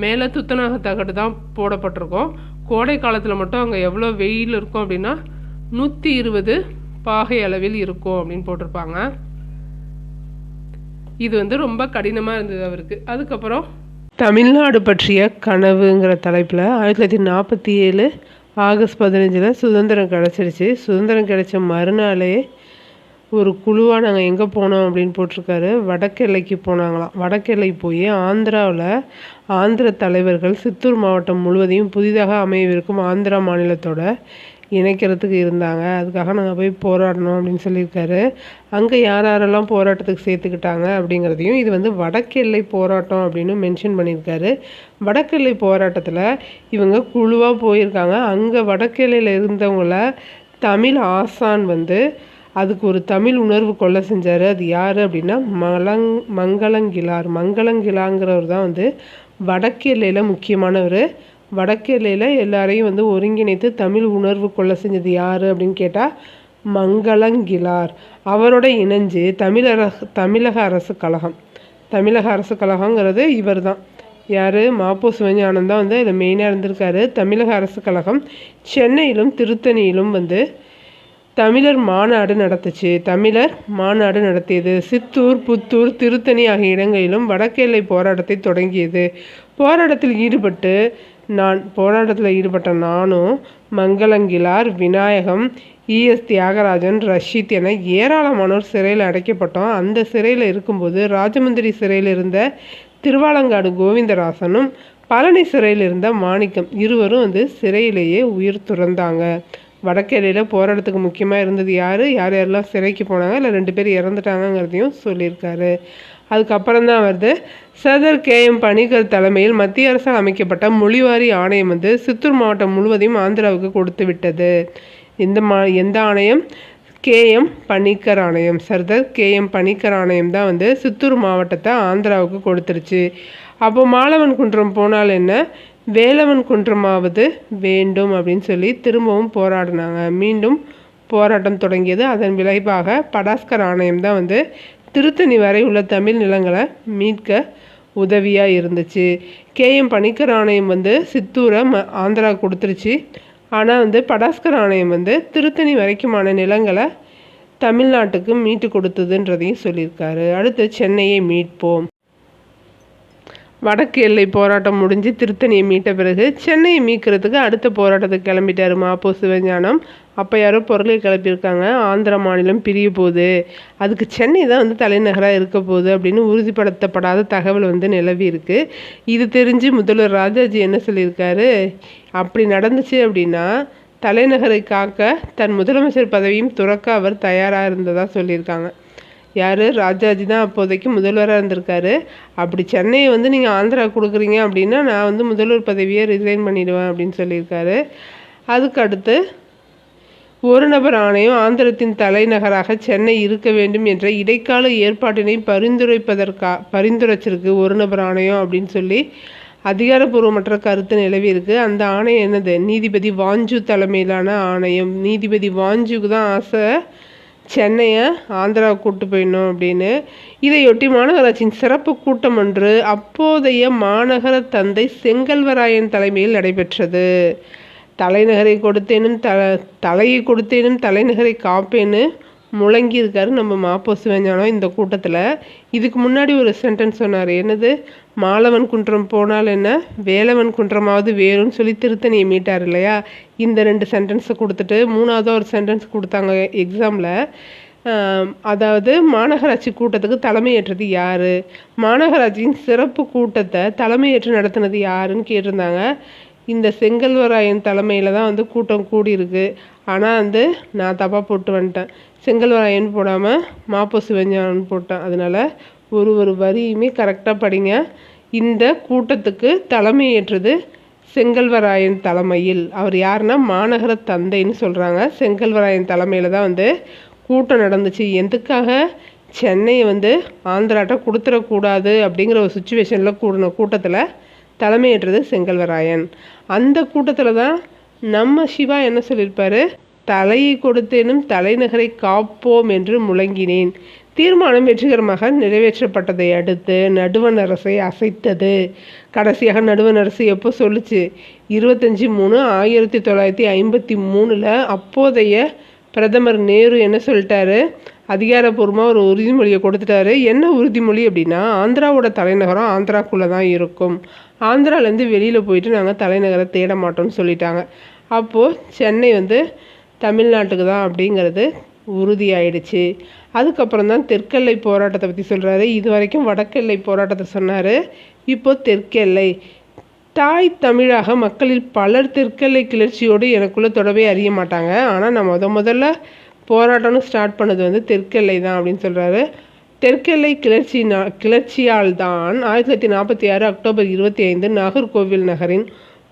மேலே துத்தநாக தகடு தான் போடப்பட்டிருக்கோம். கோடை காலத்தில் மட்டும் அங்கே எவ்வளோ வெயில் இருக்கும் அப்படின்னா 120 பாகை அளவில் இருக்கும் அப்படின்னு போட்டிருப்பாங்க. இது வந்து ரொம்ப கடினமாக இருந்தது அவருக்கு. அதுக்கப்புறம் தமிழ்நாடு பற்றிய கனவுங்கிற தலைப்பில் 1947 ஆகஸ்ட் 15 சுதந்திரம் கிடச்சிருச்சு. சுதந்திரம் கிடைச்ச மறுநாளே ஒரு குழுவாக நாங்கள் எங்கே போனோம் அப்படின்னு போட்டிருக்காரு, வடக்கு எல்லைக்கு போனாங்களாம். வடக்கு எல்லை போய் ஆந்திராவில் ஆந்திர தலைவர்கள் சித்தூர் மாவட்டம் முழுவதையும் புதிதாக அமையவிருக்கும் ஆந்திரா மாநிலத்தோட இணைக்கிறதுக்கு இருந்தாங்க. அதுக்காக நாங்கள் போய் போராடணும் அப்படின்னு சொல்லியிருக்காரு. அங்கே யாரெல்லாம் போராட்டத்துக்கு சேர்த்துக்கிட்டாங்க அப்படிங்கிறதையும், இது வந்து வடக்கு எல்லை போராட்டம் அப்படின்னு மென்ஷன் பண்ணியிருக்காரு. வடக்கு எல்லை போராட்டத்தில் இவங்க குழுவாக போயிருக்காங்க. அங்கே வடக்கு எல்லையில் இருந்தவங்கள தமிழ் ஆசான் வந்து அதுக்கு ஒரு தமிழ் உணர்வு கொள்ள செஞ்சார். அது யார் அப்படின்னா மங்களங்கிலாங்கிறவர் தான் வந்து வடக்கு எல்லையில் முக்கியமானவர். வடக்கு எல்லையில் எல்லாரையும் வந்து ஒருங்கிணைத்து தமிழ் உணர்வு கொள்ள செஞ்சது யார் அப்படின்னு கேட்டால் மங்களங்கிலார். அவரோட இணைஞ்சு தமிழக அரசு கழகங்கிறது இவர் தான். யார்? மாப்போ சிவஞானம் தான் வந்து இதில் மெயினாக இருந்திருக்காரு. தமிழக அரசு கழகம் சென்னையிலும் திருத்தணியிலும் வந்து தமிழர் மாநாடு நடத்தியது. சித்தூர், புத்தூர், திருத்தணி ஆகிய இடங்களிலும் வடக்கு எல்லை போராட்டத்தை தொடங்கியது. போராட்டத்தில் ஈடுபட்ட நானும் மங்களங்கிலார், விநாயகம், ES தியாகராஜன், ரஷீத் என ஏராளமானோர் சிறையில் அடைக்கப்பட்டோம். அந்த சிறையில் இருக்கும்போது ராஜமந்திரி சிறையில் இருந்த திருவாலங்காடு கோவிந்தராசனும் பழனி சிறையில் இருந்த மாணிக்கம் இருவரும் வந்து சிறையிலேயே உயிர் துறந்தாங்க. வடக்கு எல்லையில் போராட்டத்துக்கு முக்கியமாக இருந்தது யாரெல்லாம் சிறைக்கு போனாங்க, இல்லை 2 பேர் இறந்துட்டாங்கிறதையும் சொல்லியிருக்காரு. அதுக்கப்புறம் தான் வருது சர்தார் KM பணிக்கர் தலைமையில் மத்திய அரசால் அமைக்கப்பட்ட மொழிவாரி ஆணையம் வந்து சித்தூர் மாவட்டம் முழுவதையும் ஆந்திராவுக்கு கொடுத்து விட்டது. எந்த ஆணையம்? KM பணிக்கர் ஆணையம். சர்தார் KM பணிக்கர் ஆணையம் தான் வந்து சித்தூர் மாவட்டத்தை ஆந்திராவுக்கு கொடுத்துருச்சு. அப்போ மாலவன் குன்றம் போனால் என்ன, வேலவன் குன்றமாவது வேண்டும் அப்படின்னு சொல்லி திரும்பவும் போராடினாங்க. மீண்டும் போராட்டம் தொடங்கியது. அதன் விளைவாக படாஸ்கர் ஆணையம் தான் வந்து திருத்தணி வரை உள்ள தமிழ் நிலங்களை மீட்க உதவியாக இருந்துச்சு. கேஎம் பணிக்கர் ஆணையம் வந்து சித்தூரை ஆந்திரா கொடுத்துருச்சு. ஆனால் வந்து படாஸ்கர் ஆணையம் வந்து திருத்தணி வரைக்குமான நிலங்களை தமிழ்நாட்டுக்கு மீட்டு கொடுத்ததுன்றதையும் சொல்லியிருக்காரு. அடுத்து சென்னையை மீட்போம். வடக்கு எல்லை போராட்டம் முடிஞ்சு திருத்தணியை மீட்ட பிறகு சென்னையை மீட்கிறதுக்கு அடுத்த போராட்டத்துக்கு கிளம்பிட்டாரு மாப்போ சிவஞானம். அப்போ யாரோ பொருளை கிளப்பியிருக்காங்க, ஆந்திர மாநிலம் பிரிய போகுது, அதுக்கு சென்னை தான் வந்து தலைநகராக இருக்க போகுது அப்படின்னு உறுதிப்படுத்தப்படாத தகவல் வந்து நிலவி இருக்கு. இது தெரிஞ்சு முதல்வர் ராஜாஜி என்ன சொல்லியிருக்காரு, அப்படி நடந்துச்சு அப்படின்னா தலைநகரை காக்க தன் முதலமைச்சர் பதவியும் துறக்க அவர் தயாராக இருந்ததாக சொல்லியிருக்காங்க. யார்? ராஜாஜி தான் அப்போதைக்கு முதல்வராக இருந்திருக்காரு. அப்படி சென்னையை வந்து நீங்கள் ஆந்திரா கொடுக்குறீங்க அப்படின்னா நான் வந்து முதல்வர் பதவியை ரிசைன் பண்ணிடுவேன் அப்படின்னு சொல்லியிருக்காரு. அதுக்கு அடுத்து ஒரு நபர் ஆணையம் ஆந்திரத்தின் தலைநகராக சென்னை இருக்க வேண்டும் என்ற இடைக்கால ஏற்பாட்டினை பரிந்துரைச்சிருக்கு ஒரு நபர் ஆணையம் அப்படின்னு சொல்லி அதிகாரப்பூர்வமற்ற கருத்து நிலவி இருக்கு. அந்த ஆணையம் என்னது? நீதிபதி வாஞ்சு தலைமையிலான ஆணையம். நீதிபதி வாஞ்சுக்கு தான் ஆசை சென்னையை ஆந்திராவுக்கு கூட்டு போயிடணும் அப்படின்னு. இதையொட்டி மாநகராட்சியின் சிறப்பு கூட்டம் ஒன்று அப்போதைய மாநகர தந்தை செங்கல்வராயன் தலைமையில் நடைபெற்றது. தலைநகரை கொடுத்தேனும் தலையை கொடுத்தேனும் தலைநகரை காப்பேன்னு முழங்கியிருக்காரு நம்ம மாப்போ சிவஞானம் இந்த கூட்டத்தில். இதுக்கு முன்னாடி ஒரு சென்டென்ஸ் சொன்னார், என்னது? மாலவன் குன்றம் போனால் என்ன, வேலவன் குன்றமாவது வேறும்னு சொல்லி திருத்தணியை மீட்டார் இல்லையா. இந்த 2 சென்டென்ஸை கொடுத்துட்டு 3ஆவதாக ஒரு சென்டென்ஸ் கொடுத்தாங்க எக்ஸாமில். அதாவது மாநகராட்சி கூட்டத்துக்கு தலைமையேற்றது யார், மாநகராட்சியின் சிறப்பு கூட்டத்தை தலைமையேற்று நடத்தினது யாருன்னு கேட்டிருந்தாங்க. இந்த செங்கல்வராயன் தலைமையில் தான் வந்து கூட்டம் கூடியிருக்கு. ஆனால் வந்து நான் தப்பாக போட்டு வந்துட்டேன், செங்கல்வராயன் போடாமல் மாப்போ சிவஞானம் போட்டேன். அதனால் ஒரு வரியுமே கரெக்டாக படிங்க. இந்த கூட்டத்துக்கு தலைமையேற்றது செங்கல்வராயன் தலைமையில். அவர் யாருன்னா மாநகர தந்தைன்னு சொல்கிறாங்க. செங்கல்வராயன் தலைமையில் தான் வந்து கூட்டம் நடந்துச்சு. எதுக்காக? சென்னையை வந்து ஆந்திராட்ட கொடுத்துடக்கூடாது அப்படிங்கிற ஒரு சுச்சுவேஷனில் கூடின கூட்டத்தில் தலைமையேற்றது செங்கல்வராயன். அந்த கூட்டத்தில் தான் நம்ம சிவா என்ன சொல்லியிருப்பாரு, தலையை கொடுத்தேனும் தலைநகரை காப்போம் என்று முழங்கினேன். தீர்மானம் வெற்றிகரமாக நிறைவேற்றப்பட்டதை அடுத்து நடுவண் அரசை அசைத்தது. கடைசியாக நடுவண் அரசு எப்போ சொல்லுச்சு? 25/3/1953 அப்போதைய பிரதமர் நேரு என்ன சொல்லிட்டாரு, அதிகாரப்பூர்வமாக ஒரு உறுதிமொழியை கொடுத்துட்டாரு. என்ன உறுதிமொழி அப்படின்னா, ஆந்திராவோட தலைநகரம் ஆந்திராக்குள்ளே தான் இருக்கும், ஆந்திராலேருந்து வெளியில் போயிட்டு நாங்கள் தலைநகரை தேட மாட்டோம்னு சொல்லிட்டாங்க. அப்போது சென்னை வந்து தமிழ்நாட்டுக்கு தான் அப்படிங்கிறது உறுதியாயிடுச்சு. அதுக்கப்புறம் தான் தெற்கெல்லை போராட்டத்தை பற்றி சொல்கிறாரு. இது வரைக்கும் வடக்கெல்லை போராட்டத்தை சொன்னார், இப்போது தெற்கெல்லை. தாய் தமிழாக மக்களில் பலர் தெற்கெல்லை கிளர்ச்சியோடு எனக்குள்ளே தொடர்பே அறிய மாட்டாங்க. ஆனால் நான் முதல்ல போராட்டம்னு ஸ்டார்ட் பண்ணது வந்து தெற்கெல்லை தான் அப்படின்னு சொல்கிறாரு. தெற்கெல்லை கிளர்ச்சியால் தான் 1946 அக்டோபர் 25 நாகர்கோவில் நகரின்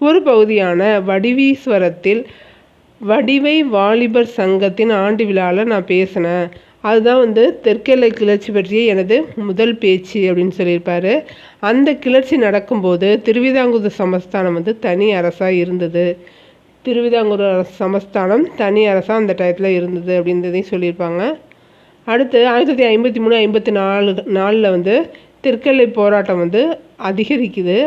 ஒரு பகுதியான வடிவீஸ்வரத்தில் வடிவை வாலிபர் சங்கத்தின் ஆண்டு விழாவில் நான் பேசினேன். அதுதான் வந்து தெற்கெல்லை கிளர்ச்சி பற்றிய எனது முதல் பேச்சு அப்படின்னு சொல்லியிருப்பார். அந்த கிளர்ச்சி நடக்கும்போது திருவிதாங்கூர் சமஸ்தானம் வந்து தனி அரசாக இருந்தது. திருவிதாங்கூர் சமஸ்தானம் தனி அரசாக அந்த டயத்தில் இருந்தது அப்படின்றதையும் சொல்லியிருப்பாங்க. அடுத்து 1953-54 வந்து தெற்கெல்லை போராட்டம் வந்து அதிகரிக்குது.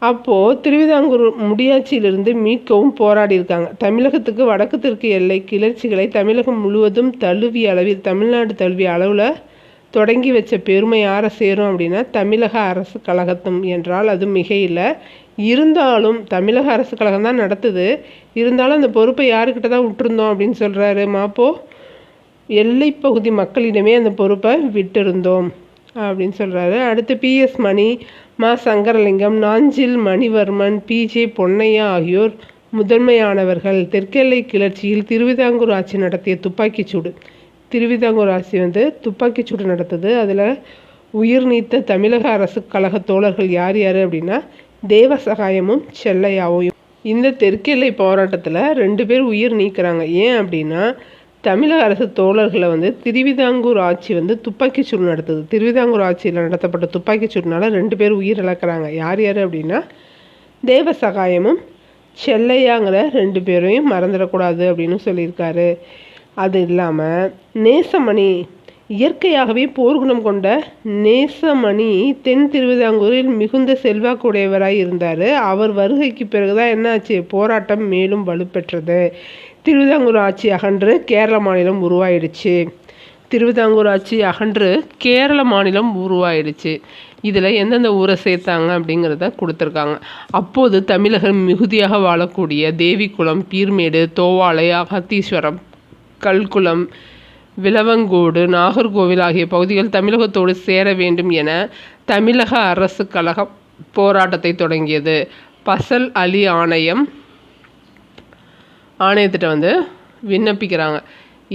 அப்போது திருவிதாங்கூர் முடியாட்சியிலிருந்து மீட்கவும் போராடி இருக்காங்க. தமிழகத்துக்கு வடக்கு தெற்கு எல்லை கிளர்ச்சிகளை தமிழகம் முழுவதும் தழுவிய அளவில், தமிழ்நாடு தழுவிய அளவில் தொடங்கி வச்ச பெருமை யாரை சேரும் அப்படின்னா தமிழக அரசு கழகத்தும் என்றால் அது மிக இல்லை. இருந்தாலும் தமிழக அரசு கழகம் தான் நடத்துது, இருந்தாலும் அந்த பொறுப்பை யாருக்கிட்ட தான் விட்டுருந்தோம் அப்படின்னு சொல்கிறாரு மாப்போ. எல்லைப்பகுதி மக்களிடமே அந்த பொறுப்பை விட்டிருந்தோம் அப்படின்னு சொல்கிறாரு. அடுத்து PS மணி, மா சங்கரலிங்கம், நாஞ்சில் மணிவர்மன், PJ பொன்னையா ஆகியோர் முதன்மையானவர்கள். தெற்கெல்லை கிளர்ச்சியில் திருவிதாங்கூர் ஆட்சி நடத்திய துப்பாக்கிச்சூடு, திருவிதாங்கூர் ஆட்சி வந்து துப்பாக்கிச்சூடு நடத்துது. அதில் உயிர் நீத்த தமிழக அரசு கழக தோழர்கள் யார் யார் அப்படின்னா தேவசகாயமும் செல்லையாவும். இந்த தெற்கெல்லை போராட்டத்தில் 2 பேர் உயிர் நீக்கிறாங்க. ஏன் அப்படின்னா தமிழக அரசு தோழர்களை வந்து திருவிதாங்கூர் ஆட்சி வந்து துப்பாக்கிச்சூடு நடத்துது. திருவிதாங்கூர் ஆட்சியில் நடத்தப்பட்ட துப்பாக்கிச்சூடுனால 2 பேர் உயிர் இழக்கிறாங்க. யார் யார் அப்படின்னா தேவசகாயமும் செல்லையாங்கிற 2 பேரையும் மறந்துடக்கூடாது அப்படின்னு சொல்லியிருக்காரு. அது இல்லாமல் நேசமணி, இயற்கையாகவே போர்க்குணம் கொண்ட நேசமணி தென் திருவிதாங்கூரில் மிகுந்த செல்வாக்குடையவராய் இருந்தார். அவர் வருகைக்கு பிறகுதான் என்னாச்சு, போராட்டம் மேலும் வலுப்பெற்றது. திருவிதாங்கூர் ஆட்சி அகன்று கேரள மாநிலம் உருவாயிடுச்சு. திருவிதாங்கூர் ஆட்சி அகன்று கேரள மாநிலம் உருவாயிடுச்சு. இதில் எந்தெந்த ஊரை சேர்த்தாங்க அப்படிங்கிறத கொடுத்துருக்காங்க. அப்போது தமிழகம் மிகுதியாக வாழக்கூடிய தேவிக்குளம், பீர்மேடு, தோவாளை, அகத்தீஸ்வரம், கல்குளம், விளவங்கோடு, நாகர்கோவில் ஆகிய பகுதிகள் தமிழகத்தோடு சேர வேண்டும் என தமிழக அரசு கழகம் போராட்டத்தை தொடங்கியது. பசல் அலி ஆணையத்திட்ட விண்ணப்பிக்கிறாங்க.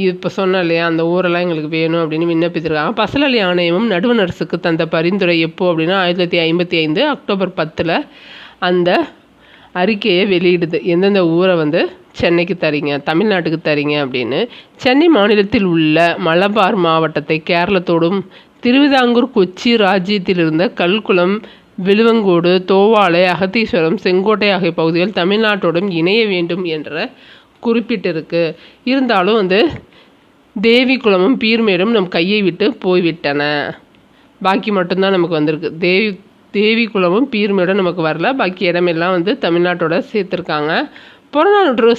இப்போ சொன்ன இல்லையா, அந்த ஊரெல்லாம் எங்களுக்கு வேணும் அப்படின்னு விண்ணப்பித்திருக்காங்க. பசல் அலி ஆணையமும் நடுவண் அரசுக்கு தந்த பரிந்துரை எப்போ அப்படின்னா 1955 அக்டோபர் 10 அந்த அறிக்கையை வெளியிடுது. எந்தெந்த ஊரை சென்னைக்கு தரீங்க, தமிழ்நாட்டுக்கு தரீங்க அப்படின்னு. சென்னை மாநிலத்தில் உள்ள மலபார் மாவட்டத்தை கேரளத்தோடும், திருவிதாங்கூர், கொச்சி ராஜ்யத்தில் இருந்த கல்குளம், விழுவங்கோடு, தோவாளை, அகத்தீஸ்வரம், செங்கோட்டை ஆகிய பகுதிகள் தமிழ்நாட்டோடும் இணைய வேண்டும் என்ற குறிப்பிட்டிருக்கு. இருந்தாலும் தேவிக்குளமும் பீர்மேடும் நம் கையை விட்டு போய்விட்டன. பாக்கி மட்டும்தான் நமக்கு வந்திருக்கு. தேவிக்குளமும் பீர்மேடும் நமக்கு வரல. பாக்கி இடமெல்லாம் தமிழ்நாட்டோட சேர்த்துருக்காங்க. புறநானூறு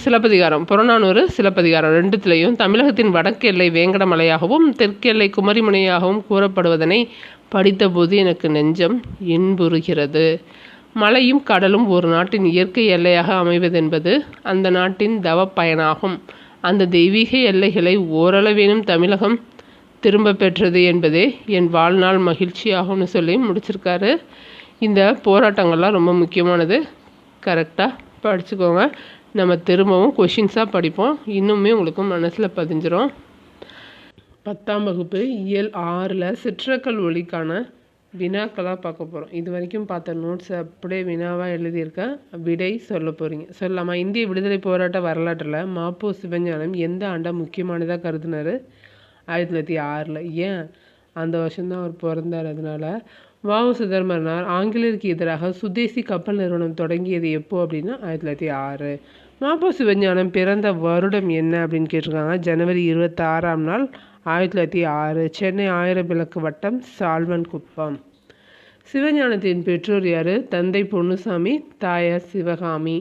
சிலப்பதிகாரம் ரெண்டுத்துலேயும் தமிழகத்தின் வடக்கு எல்லை வேங்கடமலையாகவும் தெற்கு எல்லை குமரிமுனையாகவும் கூறப்படுவதனை படித்தபோது எனக்கு நெஞ்சம் இன்புறுகிறது. மலையும் கடலும் ஒரு நாட்டின் இயற்கை எல்லையாக அமைவதென்பது அந்த நாட்டின் தவ பயனாகும். அந்த தெய்வீக எல்லைகளை ஓரளவேனும் தமிழகம் திரும்ப பெற்றது என்பதே என் வாழ்நாள் மகிழ்ச்சியாகும்னு சொல்லி முடிச்சிருக்காரு. இந்த போராட்டங்கள்லாம் ரொம்ப முக்கியமானது. கரெக்டாக படிச்சுக்கோங்க. நம்ம திரும்பவும் கொஷின்ஸாக படிப்போம். இன்னுமே உங்களுக்கு மனசில் பதிஞ்சிரும். 10ஆம் வகுப்பு இயல் 6 சிற்றக்கல் ஒலிக்கான வினாக்களாக பார்க்க போகிறோம். இது வரைக்கும் பார்த்த நோட்ஸ் அப்படியே வினாவாக எழுதியிருக்கேன். விடை சொல்ல போகிறீங்க. சொல்லலாமா? இந்திய விடுதலை போராட்ட வரலாற்றில் மாப்போ சிவஞானம் எந்த ஆண்டை முக்கியமானதாக கருதினார்? 1906. ஏன்? அந்த வருஷம்தான் அவர் பிறந்தார். அதனால் வ.உ. சிதம்பரனார் ஆங்கிலேயருக்கு எதிராக சுதேசி கப்பல் நிறுவனம் தொடங்கியது எப்போ அப்படின்னா 1906. மாப்போ சிவஞானம் பிறந்த வருடம் என்ன அப்படின்னு கேட்டிருக்காங்க. ஜனவரி 26ஆம் நாள் 1906. சென்னை ஆயிரவிளக்கு வட்டம், சால்வன் குப்பம். சிவஞானத்தின் பெற்றோர் யார்? தந்தை பொன்னுசாமி, தாயார் சிவகாமி.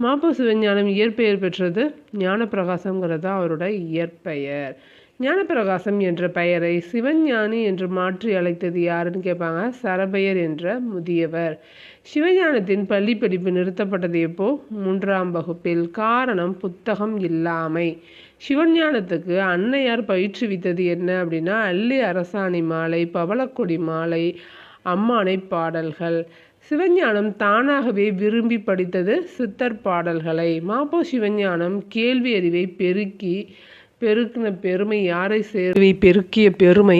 மாப்போ சிவஞானம் இயற்பெயர் பெற்றது ஞானப்பிரகாசம்ங்கிறது அவரோட இயற்பெயர். ஞானப்பிரகாசம் என்ற பெயரை சிவஞானி என்று மாற்றி அழைத்தது யாருன்னு கேட்பாங்க. சரபையர் என்ற முதியவர். சிவஞானத்தின் பள்ளி படிப்பு நிறுத்தப்பட்டது எப்போ? 3ஆம் வகுப்பில். காரணம் புத்தகம் இல்லாமை. சிவஞானத்துக்கு அன்னையார் பயிற்றுவித்தது என்ன அப்படின்னா அல்லி அரசாணி மாலை, பவளக்கொடி மாலை, அம்மானை பாடல்கள். சிவஞானம் தானாகவே விரும்பி படித்தது சித்தர் பாடல்களை. மாப்போ சிவஞானம் கேள்வி அறிவை பெருக்கின பெருமை யாரை பெருக்கிய பெருமை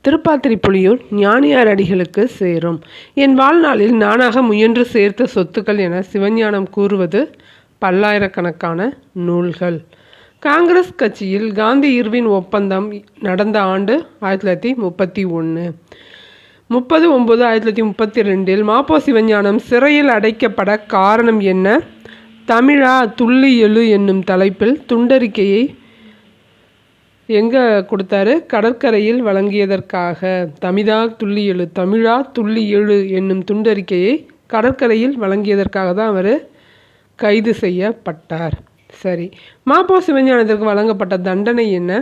திருப்பாத்திரி புலியூர் ஞானியார் அடிகளுக்கு சேரும். என் வாழ்நாளில் நானாக முயன்று சேர்த்த சொத்துக்கள் என சிவஞானம் கூறுவது பல்லாயிரக்கணக்கான நூல்கள். காங்கிரஸ் கட்சியில் காந்தி இர்வின் ஒப்பந்தம் நடந்த ஆண்டு 1931. 30/9/1932 மாப்போ சிவஞானம் சிறையில் அடைக்கப்பட காரணம் என்ன? தமிழா துள்ளி எழு என்னும் தலைப்பில் துண்டறிக்கையை எங்கே கொடுத்தாரு? கடற்கரையில் வழங்கியதற்காக. தமிழா துள்ளி எழு என்னும் துண்டறிக்கையை கடற்கரையில் வழங்கியதற்காக தான் அவர் கைது செய்யப்பட்டார். சரி, மாப்போ சிவஞானத்திற்கு வழங்கப்பட்ட தண்டனை என்ன?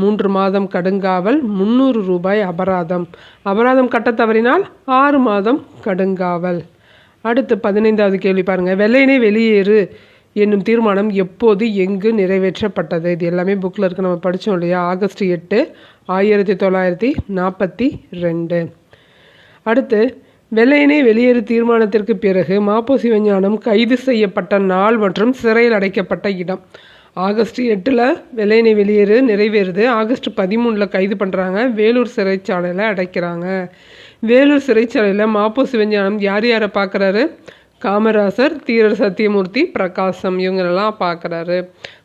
3 மாதம் கடுங்காவல், 300 ரூபாய் அபராதம். அபராதம் கட்ட தவறினால் 6 மாதம் கடுங்காவல். அடுத்து 15வது கேள்வி பாருங்க. வெள்ளையனே வெளியேறு என்னும் தீர்மானம் எப்போது எங்கு நிறைவேற்றப்பட்டது? இது எல்லாமே புக்கில் இருக்கு, நம்ம படித்தோம் இல்லையா? ஆகஸ்ட் 8, 1942. அடுத்து வெள்ளையனே வெளியேறு தீர்மானத்திற்கு பிறகு மாப்போ சிவஞானம் கைது செய்யப்பட்ட நாள் மற்றும் சிறையில் அடைக்கப்பட்ட இடம். ஆகஸ்ட் 8 வெள்ளையனே வெளியேறு நிறைவேறுது. ஆகஸ்ட் 13 கைது பண்ணுறாங்க. வேலூர் சிறைச்சாலையில் அடைக்கிறாங்க. வேலூர் சிறைச்சாலையில் மாப்போ சிவஞானம் யார் யாரை பார்க்குறாரு? காமராசர், தீரர் சத்தியமூர்த்தி, பிரகாசம், இவங்களெல்லாம் பார்க்குறாரு.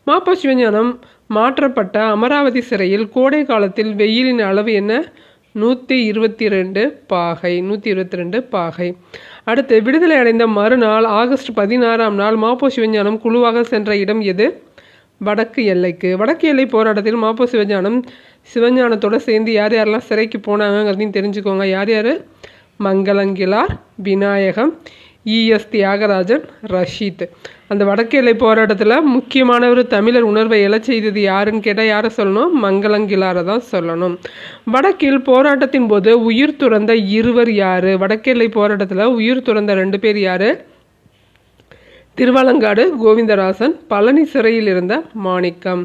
மாப்போ சிவஞானம் மாற்றப்பட்ட அமராவதி சிறையில் கோடை காலத்தில் வெயிலின் அளவு என்ன? 122 பாகை. அடுத்து விடுதலை அடைந்த மறுநாள் ஆகஸ்ட் 16ஆம் நாள் மாப்போ சிவஞானம் குழுவாக சென்ற இடம் எது? வடக்கு எல்லை போராட்டத்தில் மாப்போ சிவஞானத்தோட சேர்ந்து யார் யாரெல்லாம் சிறைக்கு போனாங்கங்கிறதையும் தெரிஞ்சுக்கோங்க. யார் யார்? மங்களங்கிழார், விநாயகம், இஎஸ் தியாகராஜன், ரஷீத். அந்த வடக்கு எல்லை போராட்டத்தில் முக்கியமான ஒரு தமிழர் உணர்வை எழச் செய்தது யாருன்னு கேட்டால் யாரை சொல்லணும்? மங்களங்கிழாரை தான் சொல்லணும். வடக்கில் போராட்டத்தின் போது உயிர் துறந்த இருவர் யார்? வடக்கு எல்லை போராட்டத்தில் உயிர் துறந்த 2 பேர் யார்? திருவாலங்காடு கோவிந்தராசன், பழனி சிறையில் இருந்த மாணிக்கம்.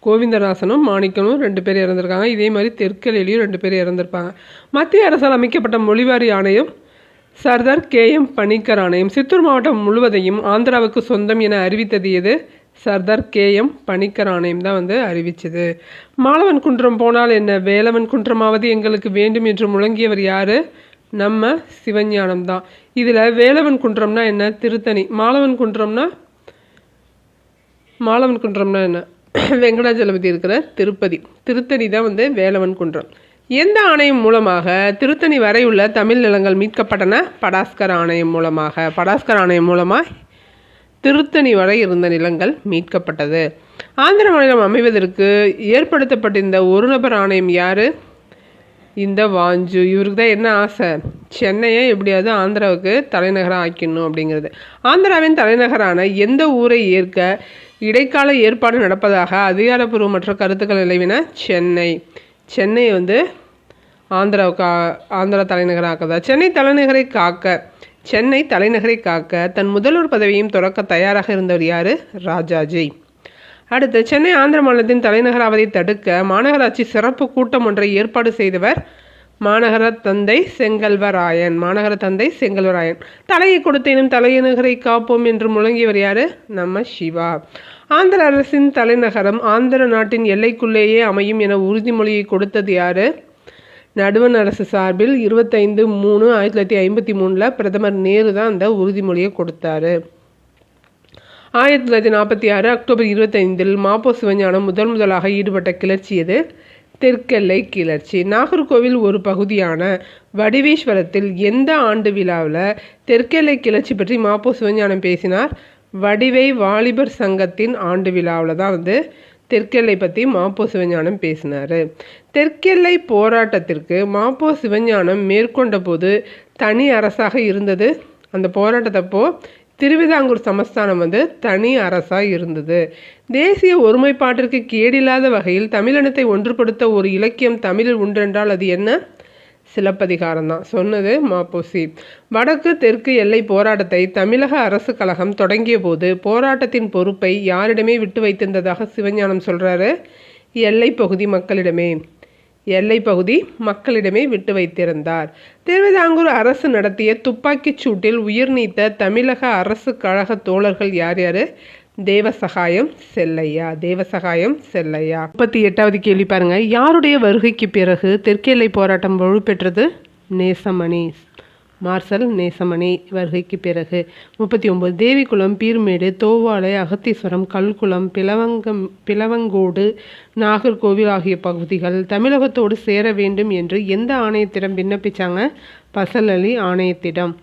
கோவிந்தராசனும் மாணிக்கமும் 2 பேர் இறந்துருக்காங்க. இதே மாதிரி தெற்கலையிலையும் 2 பேர் இறந்துருப்பாங்க. மத்திய அரசால் அமைக்கப்பட்ட மொழிவாரி ஆணையம் சர்தார் KM பணிக்கர் ஆணையம். சித்தூர் மாவட்டம் முழுவதையும் ஆந்திராவுக்கு சொந்தம் என அறிவித்தது எது? சர்தார் KM பணிக்கர் ஆணையம் தான் அறிவிச்சது. மாலவன் குன்றம் போனால் என்ன, வேலவன் குன்றமாவது எங்களுக்கு வேண்டும் என்று முழங்கியவர் யாரு? நம்ம சிவஞானம் தான். இதில் வேலவன் குன்றம்னா என்ன? திருத்தணி. மாலவன் குன்றம்னா என்ன? வெங்கடாஜலபதி இருக்கிற திருப்பதி. திருத்தணி தான் வேலவன் குன்றம். எந்த ஆணையம் மூலமாக திருத்தணி வரை உள்ள தமிழ் நிலங்கள் மீட்கப்பட்டன? படாஸ்கர் ஆணையம் மூலமாக திருத்தணி வரை இருந்த நிலங்கள் மீட்கப்பட்டது. ஆந்திர மாநிலம் அமைவதற்கு ஏற்படுத்தப்பட்டிருந்த ஒரு நபர் ஆணையம் யாரு? இந்த வாஞ்சு. இவருக்கு தான் என்ன ஆசை? சென்னையை எப்படியாவது ஆந்திராவுக்கு தலைநகராக ஆக்கிடணும் அப்படிங்கிறது. ஆந்திராவின் தலைநகரான எந்த ஊரை ஏற்க இடைக்கால ஏற்பாடு நடப்பதாக அதிகாரப்பூர்வமற்ற கருத்துக்கள் நிலவின? சென்னை ஆந்திரா தலைநகராக்குதா? சென்னை தலைநகரை காக்க தன் முதல்வர் பதவியையும் துறக்க தயாராக இருந்தவர் யாரு? ராஜாஜி. அடுத்து, சென்னை ஆந்திர மாநிலத்தின் தலைநகராவதை தடுக்க மாநகராட்சி சிறப்பு கூட்டம் ஒன்றை ஏற்பாடு செய்தவர் மாநகர தந்தை செங்கல்வராயன். தலையை கொடுத்தேனும் தலைநகரை காப்போம் என்று முழங்கியவர் யாரு? நம்ம சிவா. ஆந்திர அரசின் தலைநகரம் ஆந்திர நாட்டின் எல்லைக்குள்ளேயே அமையும் என உறுதிமொழியை கொடுத்தது யாரு? நடுவண் அரசு சார்பில் 25/3/1953 பிரதமர் நேரு தான் அந்த உறுதிமொழியை கொடுத்தாரு. 1946 அக்டோபர் 25 மாப்போ சிவஞானம் முதலாக ஈடுபட்ட கிளர்ச்சி எது? தெற்கெல்லை கிளர்ச்சி. நாகர்கோவில் ஒரு பகுதியான வடிவேஸ்வரத்தில் எந்த ஆண்டு விழாவில் தெற்கெல்லை கிளர்ச்சி பற்றி மாப்போ சிவஞானம் பேசினார்? வடிவை வாலிபர் சங்கத்தின் ஆண்டு விழாவில் தான் தெற்கெல்லை பற்றி மாப்போ சிவஞானம் பேசினார். தெற்கெல்லை போராட்டத்திற்கு மாப்போ சிவஞானம் மேற்கொண்ட போது தனி அரசாக இருந்தது. அந்த போராட்டத்தப்போ திருவிதாங்கூர் சமஸ்தானம் தனி அரசாக இருந்தது. தேசிய ஒருமைப்பாட்டிற்கு கேடில்லாத வகையில் தமிழினத்தை ஒன்றுபடுத்த ஒரு இலக்கியம் தமிழில் உண்டென்றால் அது என்ன? சிலப்பதிகாரம் தான். சொன்னது மாப்போசி. வடக்கு தெற்கு எல்லை போராட்டத்தை தமிழக அரசு கழகம் தொடங்கிய போது போராட்டத்தின் பொறுப்பை யாரிடமே விட்டு வைத்திருந்ததாக சிவஞானம் சொல்றாரு? எல்லைப்பகுதி மக்களிடமே விட்டு வைத்திருந்தார். திருவிதாங்கூர் அரசு நடத்திய துப்பாக்கிச் சூட்டில் உயிர் நீத்த தமிழக அரசு கழக தோழர்கள் யார்? தேவசகாயம் செல்லையா. 38வது கேள்வி பாருங்க. யாருடைய வருகைக்கு பிறகு தெற்கெல்லை போராட்டம் வலுப்பெற்றது? நேசமணி. மார்சல் நேசமணி வருகைக்கு பிறகு. 39 தேவிக்குளம், பீர்மேடு, தோவாளை, அகத்தீஸ்வரம், கல்குளம், பிளவங்கோடு, நாகர்கோவில் ஆகிய பகுதிகள் தமிழகத்தோடு சேர வேண்டும் என்று எந்த ஆணையத்திடம் விண்ணப்பிச்சாங்க? பசலலி ஆணையத்திடம்.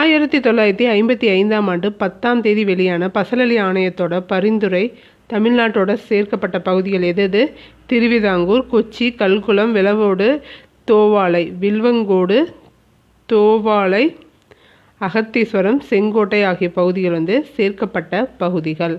1955ஆம் ஆண்டு 10ஆம் தேதி வெளியான பசலலி ஆணையத்தோட பரிந்துரை தமிழ்நாட்டோட சேர்க்கப்பட்ட பகுதிகள் எது? திருவிதாங்கூர், கொச்சி, கல்குளம், வில்வங்கோடு, தோவாளை, அகத்தீஸ்வரம், செங்கோட்டை ஆகிய பகுதிகள் சேர்க்கப்பட்ட பகுதிகள்.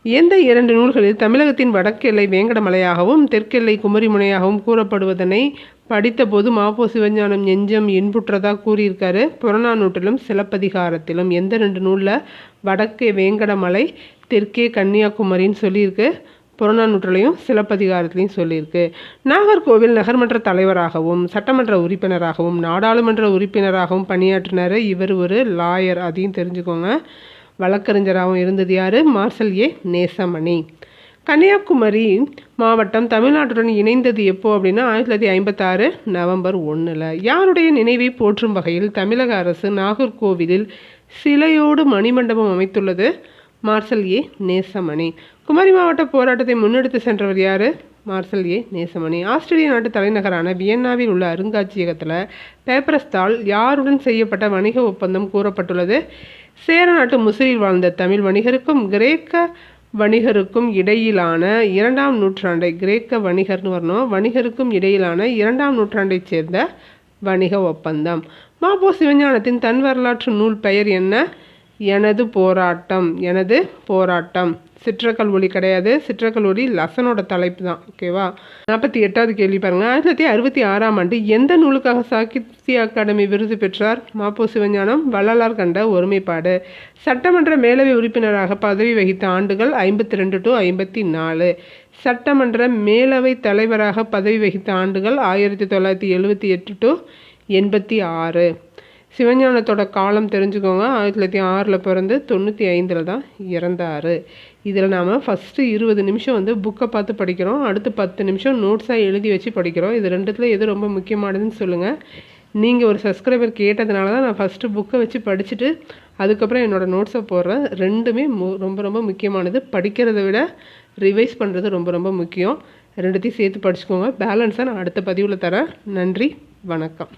எந்த 2 நூல்களில் தமிழகத்தின் வடக்கெல்லை வேங்கடமலையாகவும் தெற்கெல்லை குமரிமுனையாகவும் கூறப்படுவதனை படித்தபோது மாப்போ சிவஞானம் நெஞ்சம் இன்புற்றதாக கூறியிருக்காரு? புறநானூற்றிலும் சிலப்பதிகாரத்திலும். எந்த 2 நூலில் வடக்கே வேங்கடமலை தெற்கே கன்னியாகுமரின்னு சொல்லியிருக்கு? புறநானூற்றிலையும் சிலப்பதிகாரத்திலையும் சொல்லியிருக்கு. நாகர்கோவில் நகர்மன்ற தலைவராகவும் சட்டமன்ற உறுப்பினராகவும் நாடாளுமன்ற உறுப்பினராகவும் பணியாற்றினார். இவர் ஒரு லாயர், அதையும் தெரிஞ்சுக்கோங்க. வழக்கறிஞராகவும் இருந்தது யார்? மார்சல் நேசமணி. கன்னியாகுமரி மாவட்டம் தமிழ்நாட்டுடன் இணைந்தது எப்போ அப்படின்னா 1956 நவம்பர் 1. யாருடைய நினைவை போற்றும் வகையில் தமிழக அரசு நாகர்கோவிலில் சிலையோடு மணிமண்டபம் அமைத்துள்ளது? மார்சல் நேசமணி. குமரி மாவட்ட போராட்டத்தை முன்னெடுத்து சென்றவர் யார்? மார்சல் நேசமணி. ஆஸ்திரேலிய நாட்டு தலைநகரான வியன்னாவில் உள்ள அருங்காட்சியகத்தில் பேப்பரஸ்தால் யாருடன் செய்யப்பட்ட வணிக ஒப்பந்தம் கூறப்பட்டுள்ளது? சேர நாட்டு முசிறில் வாழ்ந்த தமிழ் வணிகருக்கும் கிரேக்க வணிகருக்கும் இடையிலான 2ஆம் நூற்றாண்டை, கிரேக்க வணிகர்னு வரணும், வணிகருக்கும் இடையிலான 2ஆம் நூற்றாண்டைச் சேர்ந்த வணிக ஒப்பந்தம். மாபோ சிவஞானத்தின் தன் வரலாற்று நூல் பெயர் என்ன? எனது போராட்டம். எனது போராட்டம். சிற்றக்கல் ஒலி கிடையாது, சிற்றக்கல் ஒலி லசனோட தலைப்பு தான். ஓகேவா? 48வது கேள்வி பாருங்க. 1966ஆம் ஆண்டு எந்த நூலுக்காக சாகித்ய அகாடமி விருது பெற்றார்? மாப்போ சிவஞானம் வள்ளலார் கண்ட ஒருமைப்பாடு. சட்டமன்ற மேலவை உறுப்பினராக பதவி வகித்த ஆண்டுகள் 52 to 54. சட்டமன்ற மேலவை தலைவராக பதவி வகித்த ஆண்டுகள் 1978 to 86. சிவஞானத்தோட காலம் தெரிஞ்சுக்கோங்க. 1906 பிறந்து 95 தான் இறந்தார். இதில் நாம் ஃபஸ்ட்டு 20 நிமிஷம் புக்கை பார்த்து படிக்கிறோம், அடுத்து 10 நிமிஷம் நோட்ஸாக எழுதி வச்சு படிக்கிறோம். இது ரெண்டுத்தில் எது ரொம்ப முக்கியமானதுன்னு சொல்லுங்கள். நீங்கள் ஒரு சப்ஸ்கிரைபர் கேட்டதுனால தான் நான் ஃபஸ்ட்டு புக்கை வச்சு படிச்சுட்டு அதுக்கப்புறம் என்னோடய நோட்ஸை போடுறேன். ரெண்டுமே ரொம்ப ரொம்ப முக்கியமானது. படிக்கிறத விட ரிவைஸ் பண்ணுறது ரொம்ப ரொம்ப முக்கியம். ரெண்டுத்தையும் சேர்த்து படிச்சுக்கோங்க. பேலன்ஸாக நான் அடுத்த பதிவில் தரேன். நன்றி, வணக்கம்.